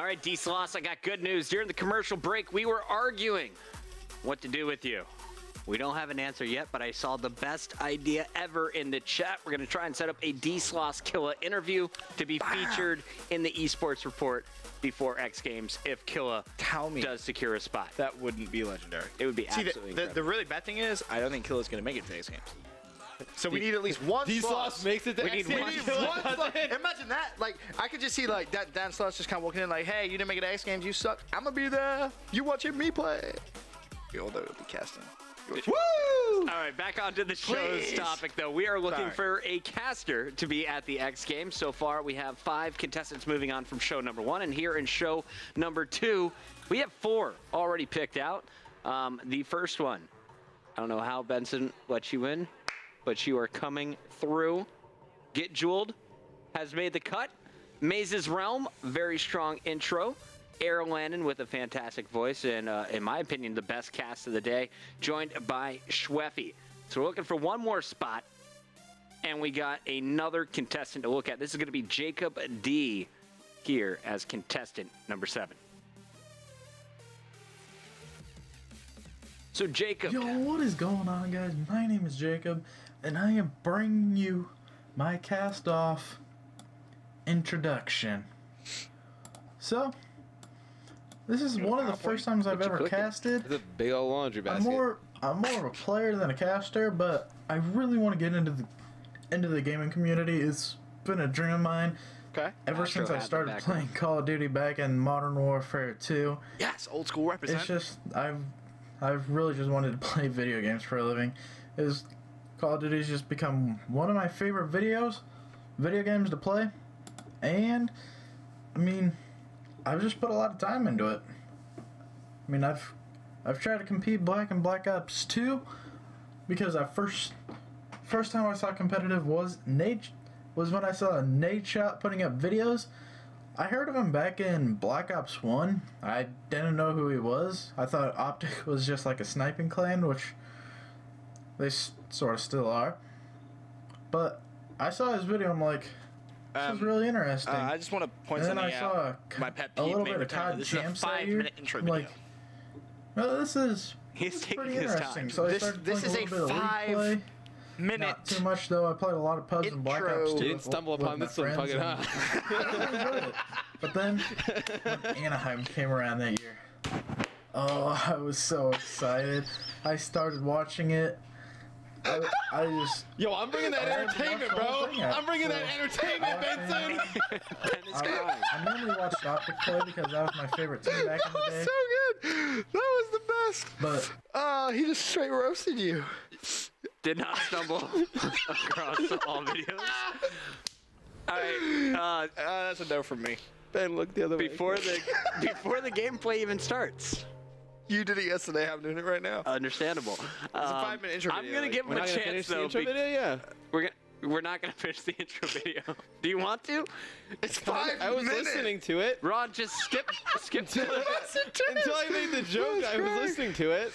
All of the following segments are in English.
right, D-Sloss, I got good news. During the commercial break, we were arguing what to do with you. We don't have an answer yet, but I saw the best idea ever in the chat. We're going to try and set up a D-Sloss Killa interview to be featured in the esports report before X Games if Killa does secure a spot. That wouldn't be legendary. It would be absolutely incredible. The really bad thing is, I don't think Killa's going to make it to X Games. So we need at least one D-Sloss makes it to X Games. Imagine that. Like, I could just see, like, that Dan Sloss just kind of walking in like, hey, you didn't make it to X Games, you suck. I'm going to be there. You watching me play. Yo, that would be casting. Woo! All right, back onto the show's topic, though. We are looking for a caster to be at the X Games. So far, we have 5 contestants moving on from show number 1. And here in show number 2, we have 4 already picked out. The first one, I don't know how Benson let you in, but you are coming through. Get Jeweled has made the cut. Maze's Realm, very strong intro. Arrow Landon with a fantastic voice and, in my opinion, the best cast of the day, joined by Schweffy. So we're looking for one more spot, and we got another contestant to look at. This is going to be Jacob D here as contestant number 7. So Jacob. Yo, what is going on, guys? My name is Jacob, and I am bringing you my cast-off introduction. So, this is one of the first times I've ever casted. It's a big old laundry basket. I'm more of a player than a caster, but I really want to get into the gaming community. It's been a dream of mine. Okay. Ever since I started playing Call of Duty back in Modern Warfare 2. Yes, old school represent. It's just I've really just wanted to play video games for a living. Call of Duty's just become one of my favorite video games to play, and I mean, I've just put a lot of time into it. I mean, I've tried to compete in Black Ops 2 because first time I saw competitive was when I saw Nadeshot putting up videos. I heard of him back in Black Ops 1. I didn't know who he was. I thought Optic was just like a sniping clan, which they sort of still are. But I saw his video, I'm like, this is really interesting. I just want to point something out. My pet peeve, a little bit of COD this is a 5-minute intro video. Like, well, this is pretty interesting. So this is a 5-minute. Not too much though. I played a lot of pubs in Black Ops 2. You didn't stumble upon this one, fucking huh? I enjoyed it. But then when Anaheim came around that year, oh, I was so excited. I started watching it. I just... Yo, I'm bringing that entertainment, bro. I'm bringing that entertainment, Benson. I normally watched Optic play because that was my favorite team back in the day. That was so good. That was the best. But he just straight roasted you. Did not stumble across all videos. All right, that's a no from me. Ben, look the other way. Before the gameplay even starts. You did it yesterday. I'm doing it right now. Understandable. It's a 5-minute intro video. I'm gonna give him a chance though. Intro video, yeah. We're not gonna finish the intro video. Do you want to? It's 5 minutes. I was listening to it. Ron, just skip to until I made the joke. I was listening to it.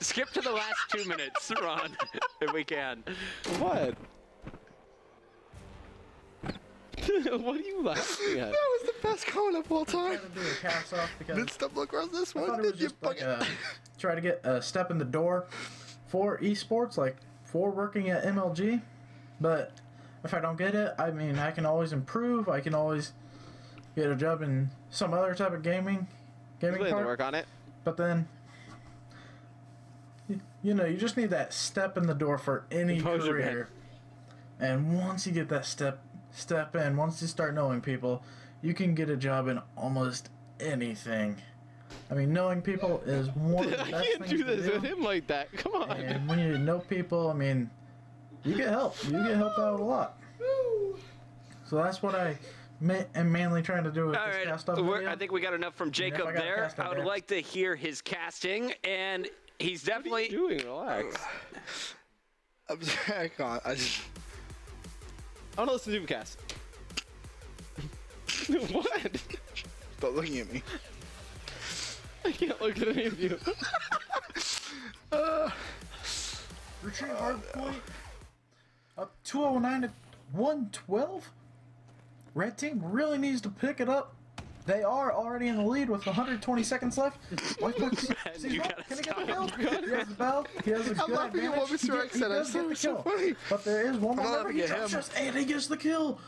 Skip to the last 2 minutes, Ron, if we can. What? What are you laughing at? That was the best comment of all time. I tried to do a cast off because Did stumble across this I one? thought it was just like try to get a step in the door for esports, like for working at MLG. But if I don't get it, I mean, I can always improve. I can always get a job in some other type of gaming You're willing part. to work on it. But then, you know, you just need that step in the door for any career. And once you get that step in, once you start knowing people, you can get a job in almost anything. I mean, knowing people is one of the best things to do. I can't do this with him like that. Come on. And when you know people, I mean, you get help. You get helped out a lot. So that's what I am mainly trying to do with this cast-off video. I think we got enough from Jacob there. I would like to hear his casting, and he's definitely... What are you doing? Relax. I'm sorry, I can't. I want to listen to him cast. What? Stop looking at me. I can't look at any of you. Retreat hard point. Up 209 to 112. Red team really needs to pick it up. They are already in the lead with 120 seconds left. Lifebox sees You one. gotta Can he get the stop. kill? He has the bell. He has a good laughing at what advantage. Mr. X said. He does get the So kill. funny. But there is one more I'm member. laughing He at drops him. us, and he gets the kill.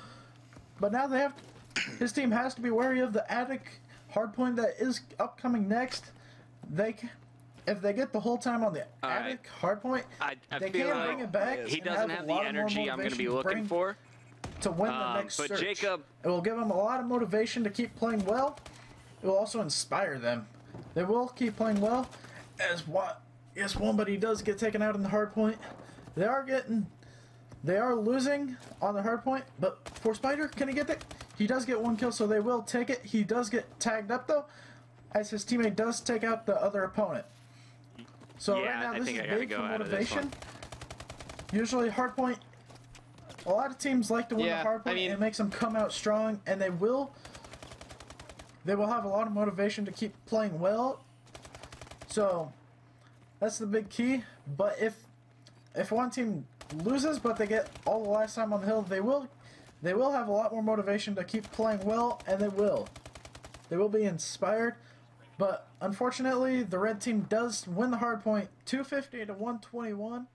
But now they have his team has to be wary of the Attic hardpoint that is upcoming next. If they get the whole time on the Attic hardpoint, they feel can like bring it back. he and doesn't have have a the lot more energy I'm going to be motivation looking for. to win the next But search. Jacob, It will give them a lot of motivation to keep playing well. It will also inspire them. They will keep playing well. As one, but he does get taken out in the hard point. They are losing on the hard point, but for Spider, can he get that? He does get one kill, so they will take it. He does get tagged up though, as his teammate does take out the other opponent. So Yeah, right now I this think is I gotta big go for out of this motivation. Usually hard point. A lot of teams like to win the hard point, and it makes them come out strong, and they will have a lot of motivation to keep playing well. So that's the big key. But if one team loses, but they get all the last time on the hill, they will have a lot more motivation to keep playing well, and they will be inspired. But unfortunately, the red team does win the hard point, 250 to 121.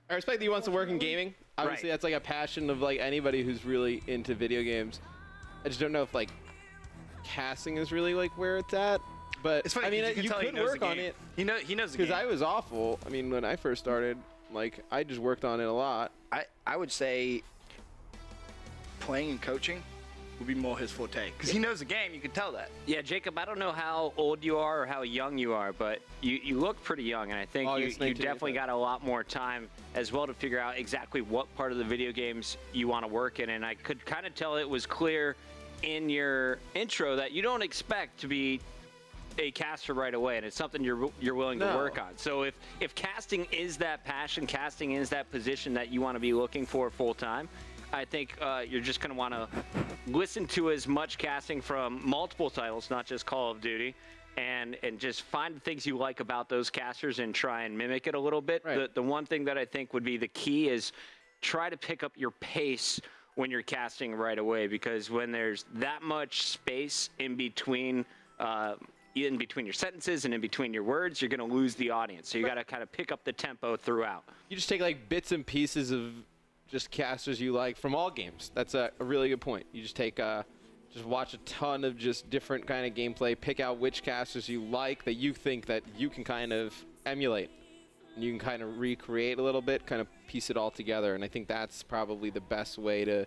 I respect that he wants to work in gaming. Obviously, that's like a passion of like anybody who's really into video games. I just don't know if like casting is really like where it's at. But It's funny, I mean, you can you tell could he knows work the on game. it. He knows the game. Because I was awful. I mean, when I first started, like I just worked on it a lot. I would say playing and coaching would be more his forte because he knows the game. You can tell that. yeah, Jacob, I don't know how old you are or how young you are, but you look pretty young, and I think August you 19th, definitely got a lot more time as well to figure out exactly what part of the video games you want to work in. And I could kind of tell it was clear in your intro that you don't expect to be a caster right away, and it's something you're willing to work on. So if casting is that passion, casting is that position that you want to be looking for full time, I think you're just going to want to listen to as much casting from multiple titles, not just Call of Duty, and just find the things you like about those casters and try and mimic it a little bit. Right. The one thing that I think would be the key is try to pick up your pace when you're casting right away, because when there's that much space in between your sentences and in between your words, you're going to lose the audience. So you got to kind of pick up the tempo throughout. You just take like bits and pieces of just casters you like from all games. That's a really good point. You just take just watch a ton of just different kind of gameplay, pick out which casters you like that you think that you can kind of emulate, and you can kind of recreate a little bit, kind of piece it all together. And I think that's probably the best way to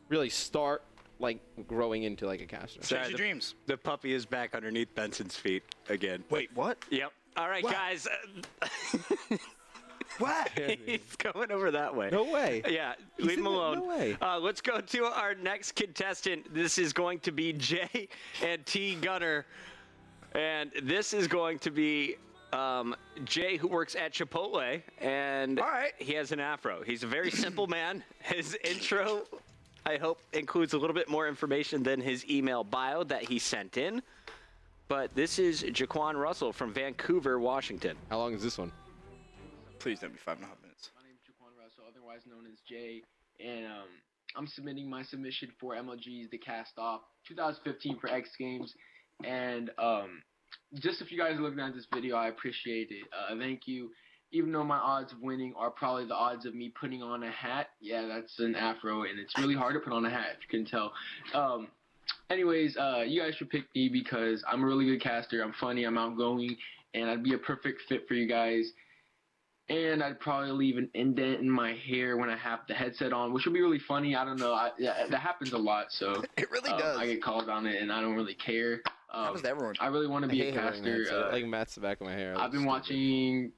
really start like growing into like a caster. Chase your dreams. The puppy is back underneath Benson's feet again. Wait, what? Yep. All right, guys. What? He's going over that way. No way. Yeah, leave him alone. No way. Let's go to our next contestant. This is going to be Jay and T Gunner. And this is going to be Jay, who works at Chipotle. And he has an afro. He's a very simple man. His intro, I hope, includes a little bit more information than his email bio that he sent in. But this is Jaquan Russell from Vancouver, Washington. How long is this one? Please don't be 5.5 minutes. My name is Jaquan Russell, otherwise known as Jay, and I'm submitting my submission for MLG's The Cast Off 2015 for X Games. And just if you guys are looking at this video, I appreciate it. Thank you. Even though my odds of winning are probably the odds of me putting on a hat. Yeah, that's an afro, and it's really hard to put on a hat, if you can tell. Anyways, you guys should pick me because I'm a really good caster. I'm funny, I'm outgoing, and I'd be a perfect fit for you guys. And I'd probably leave an indent in my hair when I have the headset on, which would be really funny. I don't know. That happens a lot, so It really does. I get called on it, and I don't really care. Happens to everyone. I really want to be a caster. Like Matt's the back of my hair. I've been watching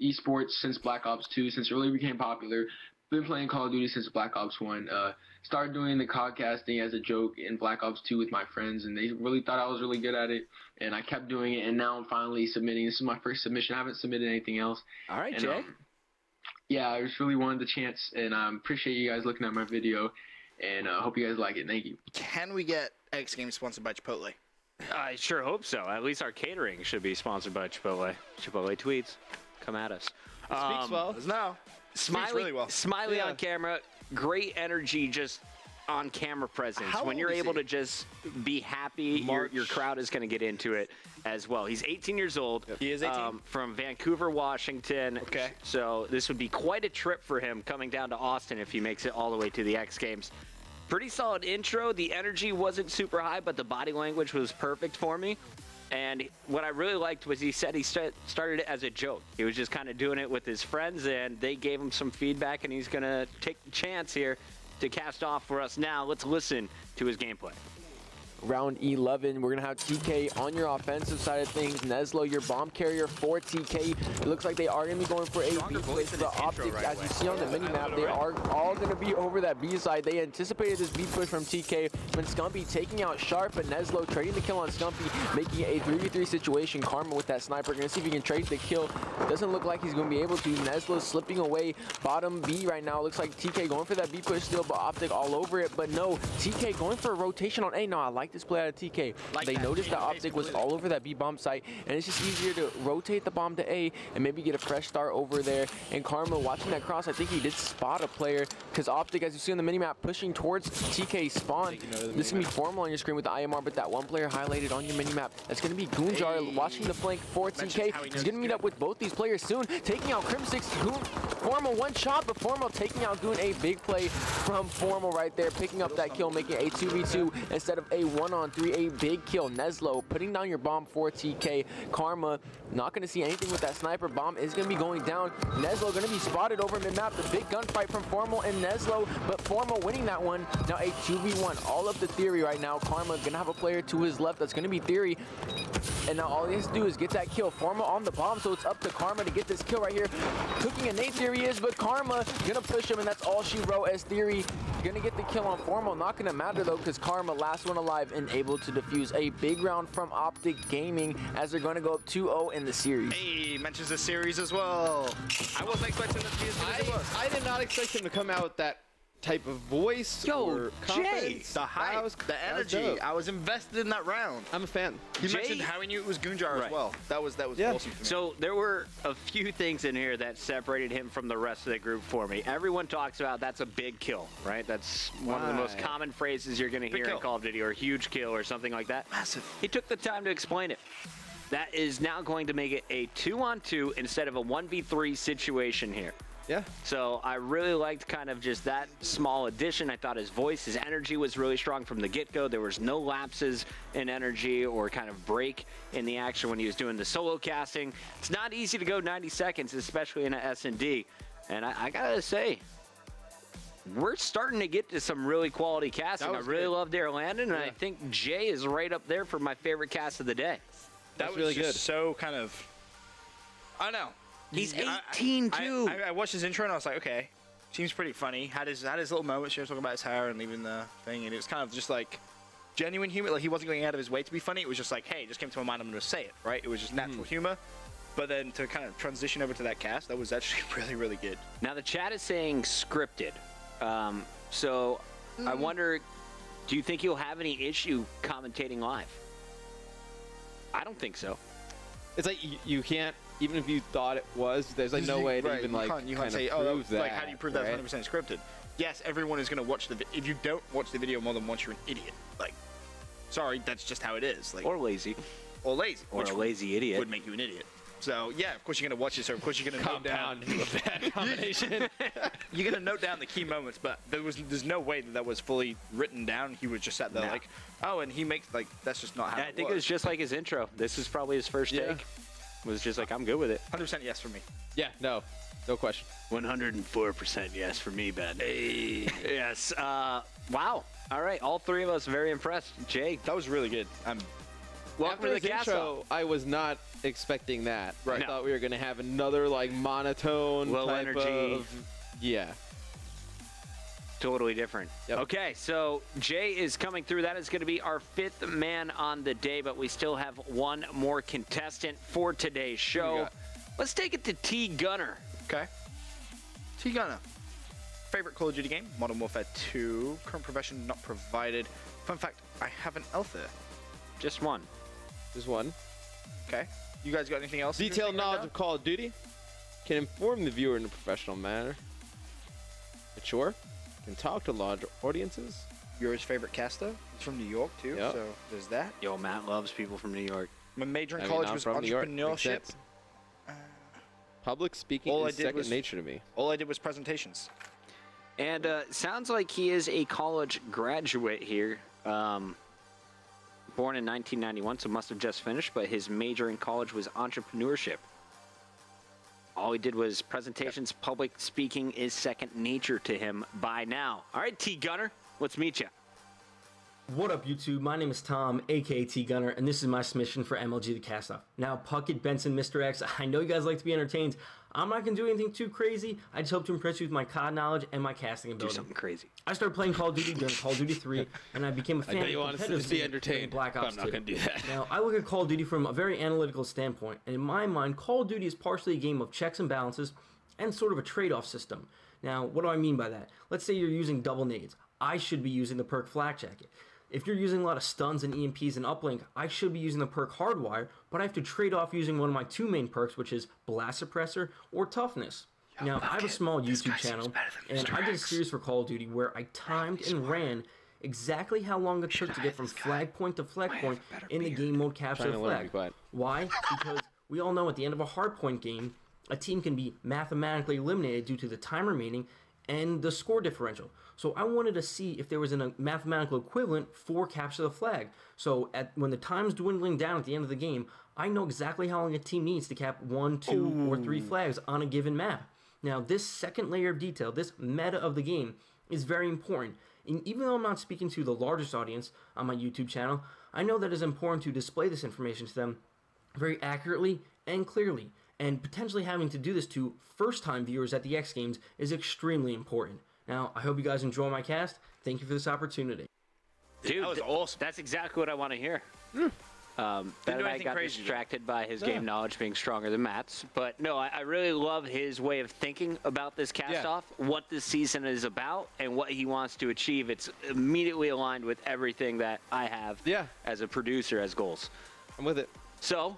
esports since Black Ops 2, since it really became popular. Been playing Call of Duty since Black Ops 1. Started doing the codcasting as a joke in Black Ops 2 with my friends, and they really thought I was really good at it. And I kept doing it, and now I'm finally submitting. This is my first submission. I haven't submitted anything else. All right, and, Jay. Yeah, I just really wanted the chance, and I appreciate you guys looking at my video, and I hope you guys like it. Thank you. Can we get X Games sponsored by Chipotle? I sure hope so. At least our catering should be sponsored by Chipotle. Chipotle tweets, come at us. Speaks well. No. Smiley, really well. Smiley on camera, great energy, just on-camera presence, How when you're old is able he? to just be happy, your crowd is going to get into it as well. He's 18 years old. He is 18? From Vancouver, Washington. Okay. So this would be quite a trip for him coming down to Austin if he makes it all the way to the X Games. Pretty solid intro. The energy wasn't super high, but the body language was perfect for me. And what I really liked was he said he started it as a joke. He was just kind of doing it with his friends, and they gave him some feedback, and he's going to take the chance here to cast off for us now. Let's listen to his gameplay. Round 11, we're going to have TK on your offensive side of things. Neslo, your bomb carrier for TK. It looks like they are going to be going for a B push. The optics, as you see on the mini-map, they are all going to be over that B side. They anticipated this B push from TK when Scumpy taking out Sharp, but Neslo trading the kill on Scumpy, making it a 3v3 situation. Karma with that sniper, going to see if he can trade the kill. Doesn't look like he's going to be able to. Neslo slipping away bottom B right now. Looks like TK going for that B push still, but Optic all over it. But no, TK going for a rotation on A. No, I like this play out of TK. They noticed that Optic was all over that B bomb site, and it's just easier to rotate the bomb to A and maybe get a fresh start over there. And Karma watching that cross, I think he did spot a player, because Optic, as you see on the minimap, pushing towards TK spawn. This is going to be Formal on your screen with the IMR, but that one player highlighted on your minimap, that's going to be Goonjar watching the flank for TK. He's going to meet up with both these players soon, taking out Crim6. Formal one shot, but Formal taking out Goon. A big play from Formal right there, picking up that kill, making a 2v2 instead of a 1-on-3. A big kill. Neslo putting down your bomb for TK. Karma not going to see anything with that sniper. Bomb is going to be going down. Neslo going to be spotted over mid-map. The big gunfight from Formal and Neslo, but Formal winning that one. Now a 2v1. All up the Theory right now. Karma going to have a player to his left. That's going to be Theory. And now all he has to do is get that kill. Formal on the bomb, so it's up to Karma to get this kill right here. Cooking a nade, Theory is, but Karma going to push him, and that's all she wrote, as Theory going to get the kill on Formal. Not going to matter, though, because Karma, last one alive, and able to defuse a big round from Optic Gaming, as they're going to go up 2-0 in the series. Hey, mentions the series as well. I wasn't expecting this to be as good as it was. I did not expect him to come out with that type of voice or confidence. The hype, the energy. I was invested in that round. I'm a fan. He mentioned how he knew it was Goonjar as well. That was awesome for me. So there were a few things in here that separated him from the rest of the group for me. Everyone talks about that's a big kill, right? That's one of the most common phrases you're going to hear in Call of Duty, or huge kill or something like that. Massive. He took the time to explain it. That is now going to make it a 2-on-2 instead of a 1v3 situation here. Yeah. So I really liked kind of just that small addition. I thought his voice, his energy was really strong from the get-go. There was no lapses in energy or kind of break in the action when he was doing the solo casting. It's not easy to go 90 seconds, especially in an S&D. And I gotta say, we're starting to get to some really quality casting. I really loved Air Landon, and I think Jay is right up there for my favorite cast of the day. That was really good. So kind of, I don't know. He's 18 too. I watched his intro and I was like, okay, seems pretty funny. Had his little moments. She was talking about his hair and leaving the thing, and it was kind of just like genuine humor. Like he wasn't going out of his way to be funny. It was just like, hey, it just came to my mind. I'm going to say it, right? It was just natural humor. But then to kind of transition over to that cast, that was actually really, really good. Now the chat is saying scripted. So I wonder, do you think you'll have any issue commentating live? I don't think so. It's like you can't, even if you thought it was, there's like no way to even like you can't kind say, of prove that. Like how do you prove that's 100% scripted? Yes, everyone is going to watch the. If you don't watch the video more than once, you're an idiot. Like, sorry, that's just how it is. Like, or lazy. Or lazy. Or a lazy idiot. Would make you an idiot. So yeah, of course you're going to watch it. So of course you're going to note down a bad combination. You're going to note down the key moments, but there's no way that was fully written down. He was just sat there like, oh, and he makes like that's just not how. I think it was just like his intro. This is probably his first take. It was just like, I'm good with it. 100% yes for me. Yeah, no question. 104% yes for me, Ben. Hey. Yes. Wow. All right. All three of us very impressed. Jay, that was really good. Welcome to the cast intro. I was not expecting that. Right. I thought we were gonna have another like monotone, low type energy. Of, yeah. Totally different. Yep. Okay, so Jay is coming through. That is going to be our 5th man on the day, but we still have one more contestant for today's show. Let's take it to T Gunner. Okay. T Gunner. Favorite Call of Duty game? Modern Warfare 2. Current profession not provided. Fun fact, I have an Alpha. Just one. Just one. Okay. You guys got anything else? Detailed knowledge of Call of Duty. Can inform the viewer in a professional manner. Mature. Can talk to large audiences. you're his favorite caster. He's from New York too, Yep. so there's that. Yo, Matt loves people from New York. My major in I mean, college I'm was from New York. Makes entrepreneurship. sense. Public speaking All I is did second was- nature to me. All I did was presentations. And sounds like he is a college graduate here. Born in 1991, so must have just finished, but his major in college was entrepreneurship. All he did was presentations. Public speaking is second nature to him by now. All right, T-Gunner, let's meet you. What up, YouTube? My name is Tom, aka T-Gunner, and this is my submission for MLG The Cast-Off. Now, Puckett, Benson, Mr. X, I know you guys like to be entertained. I'm not going to do anything too crazy. I just hope to impress you with my COD knowledge and my casting Do ability. something crazy. I started playing Call of Duty during Call of Duty 3, and I became a fan know of you want us to competitive be during entertained, Black but Ops I'm not 2. gonna do that. Now, I look at Call of Duty from a very analytical standpoint, and in my mind, Call of Duty is partially a game of checks and balances and sort of a trade-off system. Now, what do I mean by that? Let's say you're using double nades. I should be using the perk Flak Jacket. If you're using a lot of stuns and EMPs and uplink, I should be using the perk Hardwire, but I have to trade off using one of my two main perks, which is Blast Suppressor or Toughness. Now, I have a small YouTube channel, and I did a series for Call of Duty where I timed and ran exactly how long it took to get from flag point to flag point in the game mode capture the flag. Why? Because we all know at the end of a hardpoint game, a team can be mathematically eliminated due to the time remaining and the score differential. So I wanted to see if there was a mathematical equivalent for capture the flag. So when the time's dwindling down at the end of the game, I know exactly how long a team needs to cap 1, 2, or 3 flags on a given map. Now, this second layer of detail, this meta of the game, is very important. And even though I'm not speaking to the largest audience on my YouTube channel, I know that it's important to display this information to them very accurately and clearly. And potentially having to do this to first-time viewers at the X Games is extremely important. Now, I hope you guys enjoy my cast. Thank you for this opportunity. Dude, that was awesome. That's exactly what I want to hear. That and I got distracted by his game knowledge being stronger than Matt's. But no, I really love his way of thinking about this cast-off, what this season is about, and what he wants to achieve. It's immediately aligned with everything that I have as a producer as goals. I'm with it. So,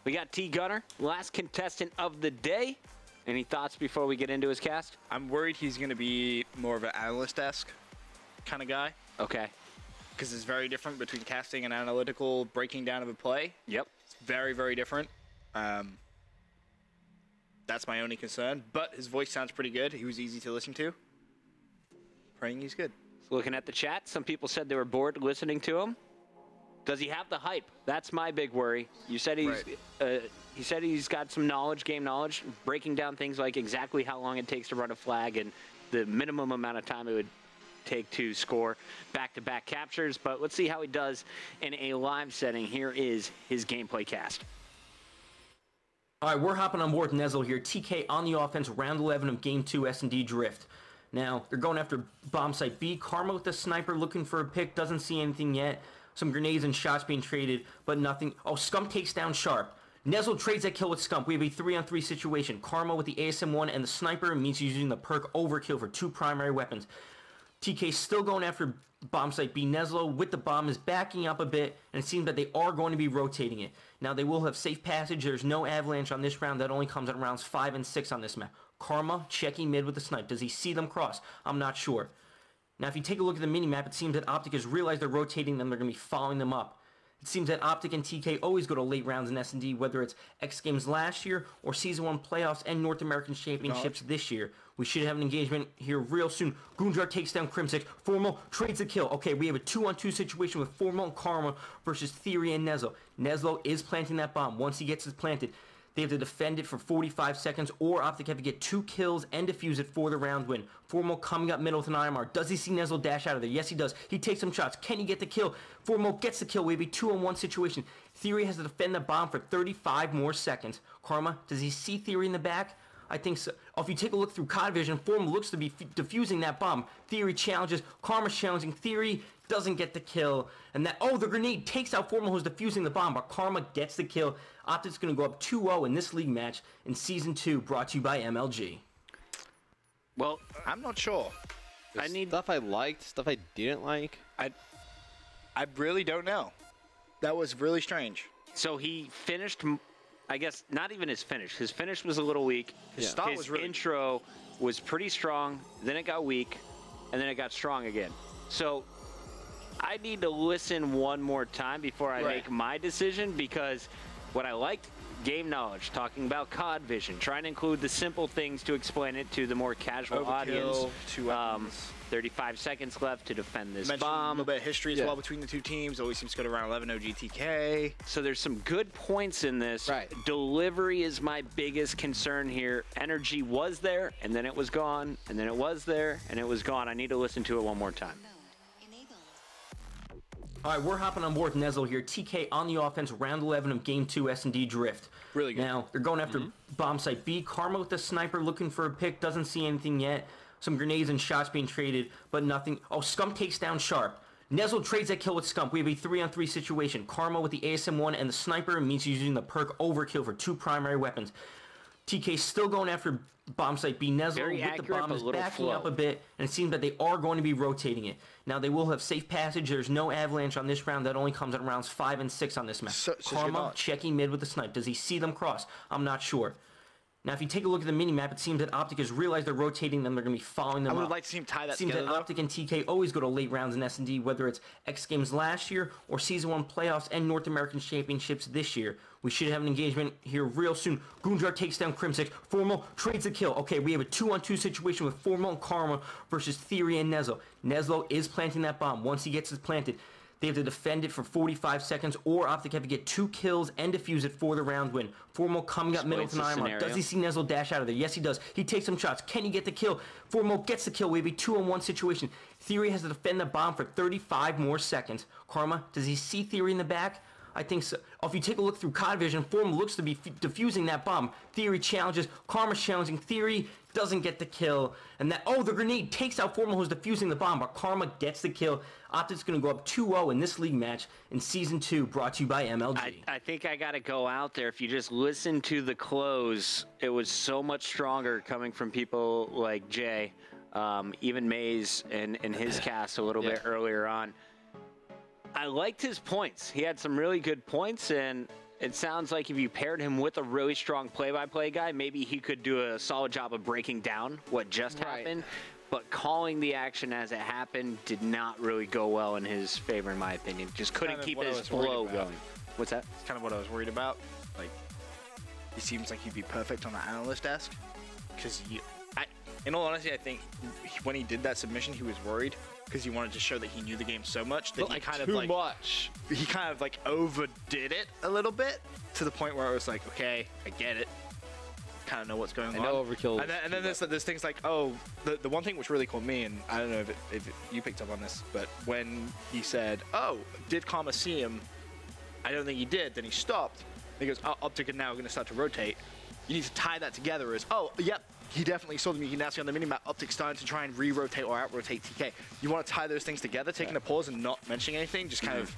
we got T-Gunner, last contestant of the day. Any thoughts before we get into his cast? I'm worried he's going to be more of an analyst-esque kind of guy. Okay. Because it's very different between casting and analytical breaking down of a play. Yep. It's very, very different. That's my only concern. But his voice sounds pretty good. He was easy to listen to. Praying he's good. Looking at the chat, some people said they were bored listening to him. Does he have the hype? That's my big worry. You said he's he said he's got some knowledge, game knowledge, breaking down things like exactly how long it takes to run a flag and the minimum amount of time it would take to score back-to-back captures. But let's see how he does in a live setting. Here is his gameplay cast. All right, we're hopping on board with Nezlo here. TK on the offense, round 11 of Game 2 S&D Drift. Now, they're going after bomb site B. Karma with the sniper looking for a pick, doesn't see anything yet. Some grenades and shots being traded, but nothing. Oh, Scump takes down Sharp. Nezlo trades that kill with Scump. We have a 3-on-3 situation. Karma with the ASM-1 and the sniper means he's using the perk Overkill for 2 primary weapons. TK still going after bomb site B. Nezlo with the bomb is backing up a bit, and it seems that they are going to be rotating it. Now, they will have safe passage. There's no avalanche on this round. That only comes at rounds 5 and 6 on this map. Karma checking mid with the snipe. Does he see them cross? I'm not sure. Now, if you take a look at the minimap, it seems that Optic has realized they're rotating them. They're going to be following them up. It seems that Optic and TK always go to late rounds in S&D, whether it's X Games last year or Season 1 playoffs and North American Championships this year. We should have an engagement here real soon. Goonjar takes down Crimsix. Formal trades the kill. Okay, we have a 2-on-2 situation with Formal and Karma versus Theory and Nezlo. Nezlo is planting that bomb. Once he gets it planted, they have to defend it for 45 seconds, or Optic have to get 2 kills and defuse it for the round win. Formal coming up middle with an IMR. Does he see Nezlo dash out of there? Yes, he does. He takes some shots. Can he get the kill? Formal gets the kill. We have a 2-on-1 situation. Theory has to defend the bomb for 35 more seconds. Karma, does he see Theory in the back? I think so. If you take a look through COD vision, Formal looks to be defusing that bomb. Theory challenges. Karma's challenging. Theory doesn't get the kill. And that, oh, the grenade takes out Formal, who's defusing the bomb, but Karma gets the kill. Optic's going to go up 2-0 in this league match in Season 2, brought to you by MLG. Well, I'm not sure. I need stuff I liked, stuff I didn't like. I really don't know. That was really strange. So he finished, I guess, not even his finish. His finish was a little weak. His start was really intro was pretty strong, then it got weak, and then it got strong again. So I need to listen one more time before I make my decision, because what I liked, game knowledge, talking about COD vision, trying to include the simple things to explain it to the more casual audience. 35 seconds left to defend this bomb. A little bit of history as well between the two teams. Always seems to go to round 11 OGTK. So there's some good points in this. Delivery is my biggest concern here. Energy was there, and then it was gone, and then it was there, and it was gone. I need to listen to it one more time. All right, we're hopping on board with Nezlo here. TK on the offense, round 11 of Game 2 S&D Drift. Really good. Now, they're going after bomb site B. Karma with the sniper looking for a pick. Doesn't see anything yet. Some grenades and shots being traded, but nothing. Oh, Scump takes down Sharp. Nezlo trades that kill with Scump. We have a 3-on-3 situation. Karma with the ASM-1 and the sniper means he's using the perk Overkill for 2 primary weapons. TK still going after bomb site B. Nezlo with the bomb is backing up a bit, and it seems that they are going to be rotating it. Now, they will have safe passage. There's no avalanche on this round. That only comes in rounds 5 and 6 on this map. Karma checking mid with the snipe. Does he see them cross? I'm not sure. Now, if you take a look at the mini-map, it seems that Optic has realized they're rotating them. They're going to be following them up. I would like to see him tie that together, It seems that Optic and TK always go to late rounds in S&D, whether it's X Games last year or Season 1 playoffs and North American Championships this year. We should have an engagement here real soon. Goonjar takes down Crimsix. Formal trades a kill. Okay, we have a 2-on-2 situation with Formal and Karma versus Theory and Nezlo. Nezlo is planting that bomb. Once he gets it planted, they have to defend it for 45 seconds, or Optic have to get 2 kills and defuse it for the round win. Formal coming up middle with an iron mark. Does he see Nezlo dash out of there? Yes, he does. He takes some shots. Can he get the kill? Formal gets the kill. We have a 2-on-1 situation. Theory has to defend the bomb for 35 more seconds. Karma, does he see Theory in the back? I think so. If you take a look through COD vision, Formal looks to be defusing that bomb. Theory challenges. Karma's challenging. Theory doesn't get the kill. And that, the grenade takes out Formal, who's defusing the bomb, but Karma gets the kill. Optic's going to go up 2-0 in this league match in Season 2, brought to you by MLG. I think I got to go out there. If you just listen to the close, it was so much stronger coming from people like Jay, even Maze and his cast a little bit earlier on. I liked his points. He had some really good points, and it sounds like if you paired him with a really strong play-by-play guy, maybe he could do a solid job of breaking down what just happened. But calling the action as it happened did not really go well in his favor, in my opinion. Just couldn't keep his flow going. What's that? It's kind of what I was worried about. Like, he seems like he'd be perfect on the analyst desk. Because, in all honesty, I think when he did that submission, he was worried. Because he wanted to show that he knew the game so much that he kind of he kind of like overdid it a little bit to the point where it was like, okay, I get it, kind of know what's going on. I know Overkill. And then there's things like, the one thing which really caught me, and I don't know if you picked up on this, but when he said, did Karma see him? I don't think he did. Then he stopped. And he goes, Optic are now going to start to rotate. You need to tie that together as, yep. He definitely saw them. You can now see on the minimap, Optic starting to try and re-rotate or out-rotate TK. You want to tie those things together, taking a pause and not mentioning anything, just kind of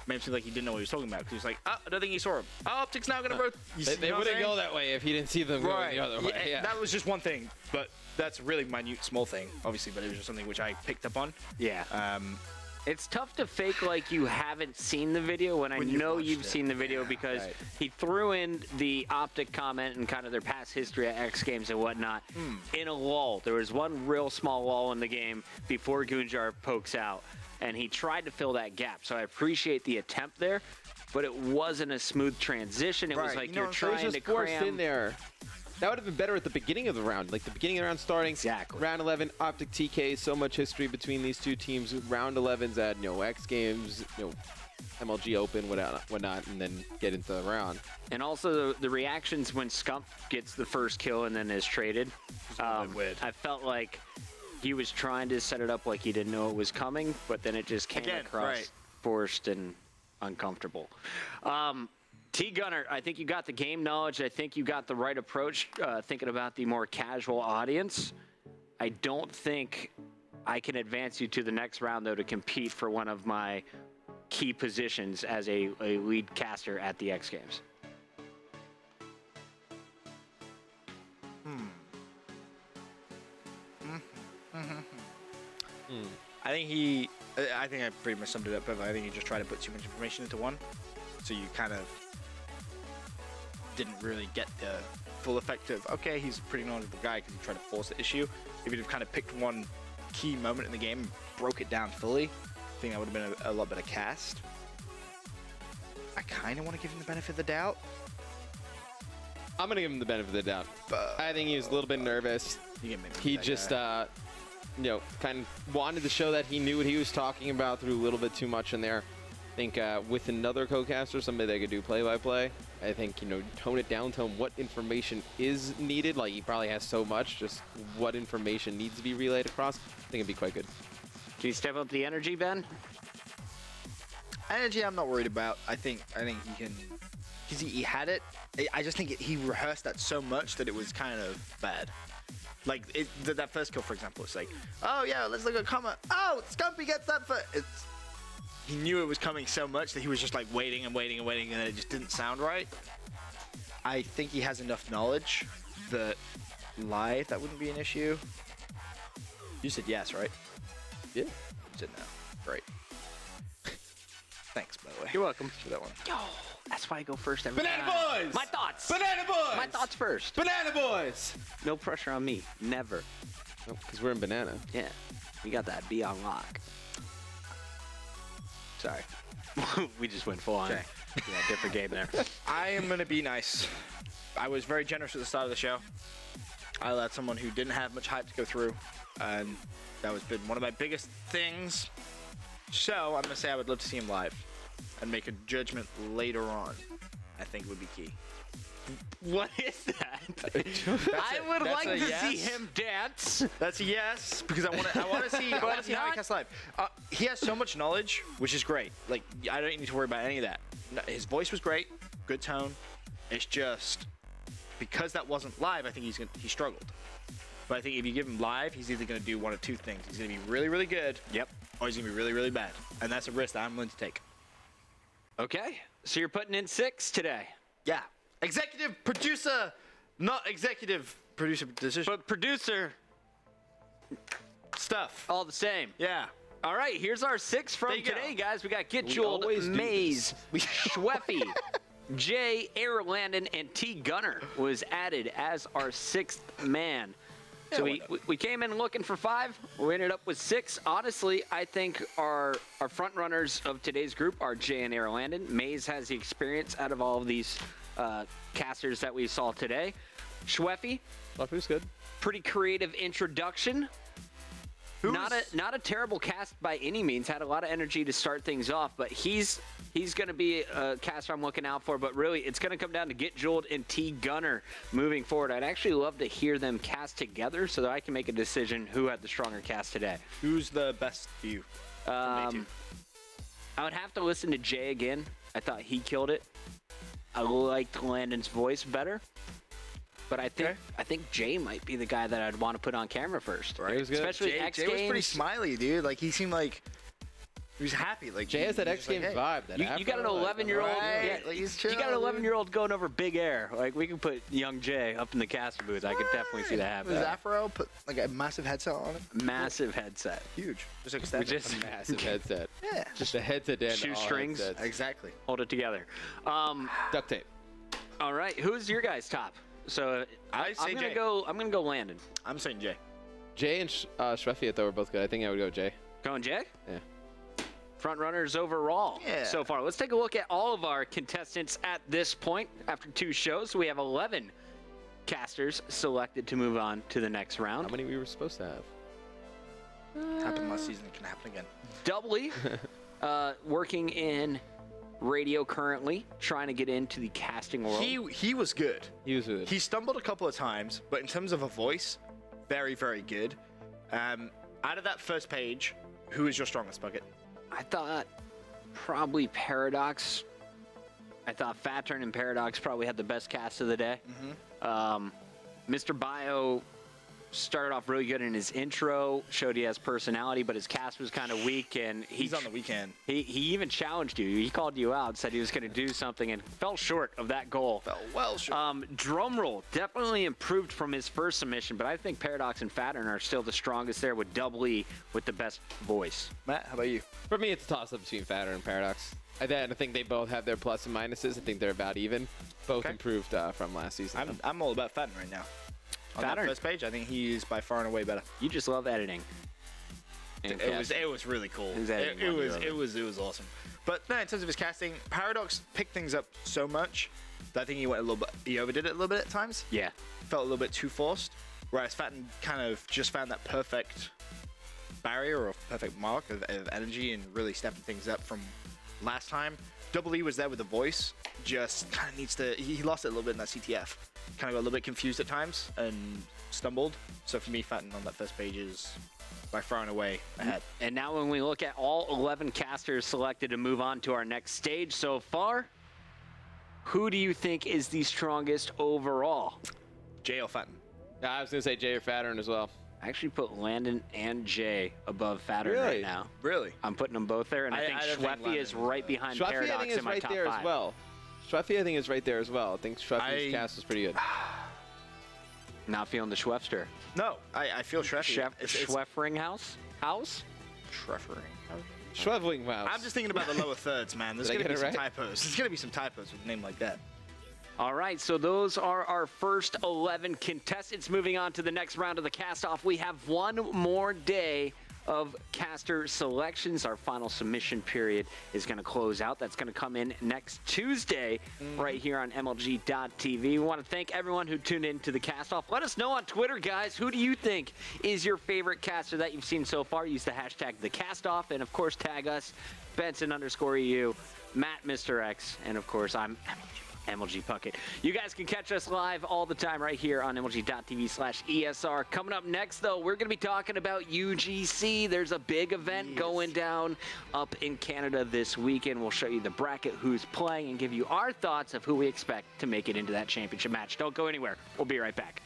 made him seem like he didn't know what he was talking about. Because he was like, I don't think he saw him. Optic's now going to rotate. They wouldn't go that way if he didn't see them going the other way. Yeah, that was just one thing, but that's a really minute, small thing, obviously, but it was just something which I picked up on. Yeah. It's tough to fake like you haven't seen the video when I know you've seen the video, because he threw in the Optic comment and kind of their past history at X Games and whatnot in a lull. There was one real small lull in the game before Goonjar pokes out, and he tried to fill that gap. So I appreciate the attempt there, but it wasn't a smooth transition. It was like you're trying to cram in there. That would have been better at the beginning of the round. Like the beginning of the round starting. Exactly. Round 11, Optic TK, so much history between these two teams. Round 11's at, X Games, MLG Open, whatnot, and then get into the round. And also the reactions when Scump gets the first kill and then is traded. I felt like he was trying to set it up like he didn't know it was coming, but then it just came across forced and uncomfortable. T-Gunner, I think you got the game knowledge. I think you got the right approach, thinking about the more casual audience. I don't think I can advance you to the next round, though, to compete for one of my key positions as a lead caster at the X Games. I think I pretty much summed it up perfectly. I think he just tried to put too much information into one. So you kind of didn't really get the full effect of, okay, he's a pretty knowledgeable guy because he tried to force the issue. If he'd have kind of picked one key moment in the game and broke it down fully, I think that would have been a lot better cast. I kind of want to give him the benefit of the doubt. I'm going to give him the benefit of the doubt. But I think he was a little bit nervous. He just, you know, kind of wanted to show that he knew what he was talking about, threw a little bit too much in there. I think with another co-caster, somebody that could do play-by-play, I think, you know, tone it down, tell him what information is needed. Like, he probably has so much, just what information needs to be relayed across. I think it'd be quite good. Can you step up the energy, Ben? Energy, I'm not worried about. I think he can, because he had it. I just think he rehearsed that so much that it was kind of bad. Like that first kill, for example, it's like, oh yeah, let's look at comma. Oh, Scumpy gets that first. He knew it was coming so much that he was just like waiting and waiting and waiting, and it just didn't sound right. I think he has enough knowledge that live that wouldn't be an issue. You said yes, right? Yeah. You said no. Great. Thanks, by the way. You're welcome. For that one. Yo, that's why I go first every Banana time. Boys! My thoughts. Banana Boys! My thoughts first. Banana Boys! No pressure on me. Never. Because we're in banana. Yeah. We got that B on lock. Sorry. We just went full on. Okay. Yeah, different game there. I am going to be nice. I was very generous at the start of the show. I let someone who didn't have much hype to go through, and that was been one of my biggest things. So I'm gonna say I would love to see him live, and make a judgment later on. I think would be key. What is that? I would like to see him dance. That's a yes, because I want to see how he casts live. He has so much knowledge, which is great. Like, I don't need to worry about any of that. His voice was great, good tone. It's just because that wasn't live, I think he struggled. But I think if you give him live, he's either going to do one of two things. He's going to be really, really good. Yep. Or he's going to be really, really bad. And that's a risk that I'm willing to take. Okay. So you're putting in 6 today. Yeah. Executive producer, not executive producer decision. But producer Stuff. all the same. Yeah. All right, here's our 6 from today, guys. We got Get Jeweled, always do Maze, Schweffy, Jay, Air Landon, and T Gunner was added as our 6th man. So we came in looking for 5. We ended up with 6. Honestly, I think our front runners of today's group are Jay and Air Landon. Maze has the experience out of all of these casters that we saw today. Schweffy. Schweffy's good. Pretty creative introduction. Not a terrible cast by any means. Had a lot of energy to start things off, but he's going to be a caster I'm looking out for. But really, it's going to come down to Get Jeweled and T Gunner moving forward. I'd actually love to hear them cast together so that I can make a decision who had the stronger cast today. Who's the best for you? I would have to listen to Jay again. I thought he killed it. I liked Landon's voice better. But I think Jay might be the guy that I'd want to put on camera first. Right. Especially X Jay Games. was pretty smiley, dude. Like, he seemed like he was happy. Like, Jay has that X Games vibe. That you got an 11-year-old. Right. Yeah, like, he's chill, you got an 11-year-old going over big air. Like, we can put young Jay up in the caster booth. I could definitely see that happening. His afro, put like a massive headset on it. Massive headset. Huge. Just extended. A massive headset. Yeah. Just a headset and Shoestrings. Exactly. Hold it together. Duct tape. All right. Who's your guys' top? So I'm gonna go Landon. I'm saying Jay. Jay and Schweffy, I thought were both good. I think I would go Jay. Going Jay? Yeah. Front runners overall so far. Let's take a look at all of our contestants at this point. After 2 shows, we have 11 casters selected to move on to the next round. How many we were supposed to have? Happened last season. It can happen again. Doubly working in radio currently, trying to get into the casting world. He was good. He was good. He stumbled a couple of times, but in terms of a voice, very, very good. Out of that first page, who is your strongest bucket? I thought probably Paradox. I thought Faturn and Paradox probably had the best cast of the day. Mr. Bio started off really good in his intro, showed he has personality, but his cast was kind of weak, and he's on the weekend. He even challenged you. He called you out, said he was going to do something, and fell short of that goal. Fell well short. Drumroll definitely improved from his first submission, but I think Paradox and Faturn are still the strongest there, with Double E with the best voice. Matt, how about you? For me, it's a toss-up between Faturn and Paradox. I think they both have their plus and minuses. I think they're about even. Both improved from last season. I'm all about Faturn right now. On that first page, I think he is by far and away better. You just love editing. It was really cool. It was awesome. But no, in terms of his casting, Paradox picked things up so much that I think he overdid it a little bit at times. Yeah. Felt a little bit too forced. Whereas Fatten kind of just found that perfect barrier or perfect mark of energy and really stepping things up from last time. Double E was there with the voice, just kind of needs to, he lost it a little bit in that CTF. Kind of got a little bit confused at times and stumbled. So for me, Fatten on that first page is by far and away ahead. And now when we look at all 11 casters selected to move on to our next stage so far, who do you think is the strongest overall? Jay or Fatten? I was going to say Jay or Fattern as well. I actually put Landon and Jay above Fattern right now. Really? I'm putting them both there, and I think Schweffy is right behind Schweffy, Paradox I think, is in my right top there 5. as well. Schweffy, I think, is right there as well. I think Schweffy's cast is pretty good. Not feeling the Schweffster. No, I feel Schweffy. Schweffringhouse? Schwefflinghouse. I'm just thinking about the lower thirds, man. There's going to be some typos. There's going to be some typos with a name like that. All right, so those are our first 11 contestants. Moving on to the next round of the cast-off, we have one more day of caster selections. Our final submission period is going to close out. That's going to come in next Tuesday right here on MLG.TV. We want to thank everyone who tuned in to the cast-off. Let us know on Twitter, guys. Who do you think is your favorite caster that you've seen so far? Use the hashtag #TheCastOff, and, of course, tag us, Benson_EU, Matt Mr. X, and, of course, I'm MLG Puckett. You guys can catch us live all the time right here on MLG.TV/ESR. Coming up next, though, we're going to be talking about UGC. There's a big event going down up in Canada this weekend. We'll show you the bracket, who's playing, and give you our thoughts of who we expect to make it into that championship match. Don't go anywhere. We'll be right back.